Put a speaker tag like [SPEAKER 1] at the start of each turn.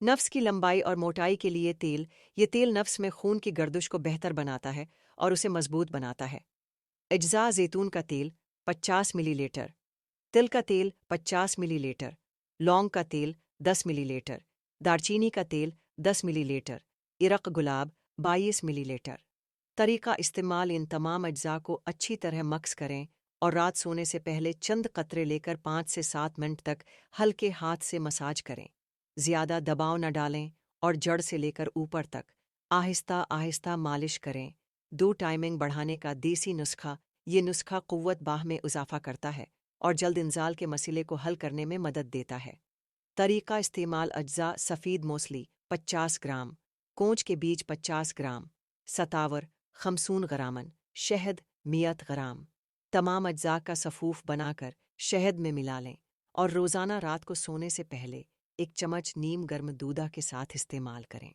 [SPEAKER 1] نفس کی لمبائی اور موٹائی کے لیے تیل۔ یہ تیل نفس میں خون کی گردش کو بہتر بناتا ہے اور اسے مضبوط بناتا ہے۔ اجزاء: زیتون کا تیل 50 ملی لیٹر، تل کا تیل 50 ملی لیٹر، لونگ کا تیل 10 ملی لیٹر، دارچینی کا تیل 10 ملی لیٹر، عرق گلاب 22 ملی لیٹر۔ طریقہ استعمال: ان تمام اجزاء کو اچھی طرح مکس کریں اور رات سونے سے پہلے چند قطرے لے کر 5 سے 7 منٹ تک ہلکے ہاتھ سے مساج کریں۔ زیادہ دباؤ نہ ڈالیں اور جڑ سے لے کر اوپر تک آہستہ آہستہ مالش کریں۔ ٹائمنگ بڑھانے کا دیسی نسخہ: یہ نسخہ قوت باہ میں اضافہ کرتا ہے اور جلد انزال کے مسئلے کو حل کرنے میں مدد دیتا ہے۔ طریقہ استعمال: اجزاء: سفید موسلی 50 گرام، کونچ کے بیج 50 گرام، ستاور 50 گرامن، شہد 100 گرام۔ تمام اجزاء کا صفوف بنا کر شہد میں ملا لیں اور روزانہ رات کو سونے سے پہلے 1 چمچ نیم گرم دودھ کے ساتھ استعمال کریں۔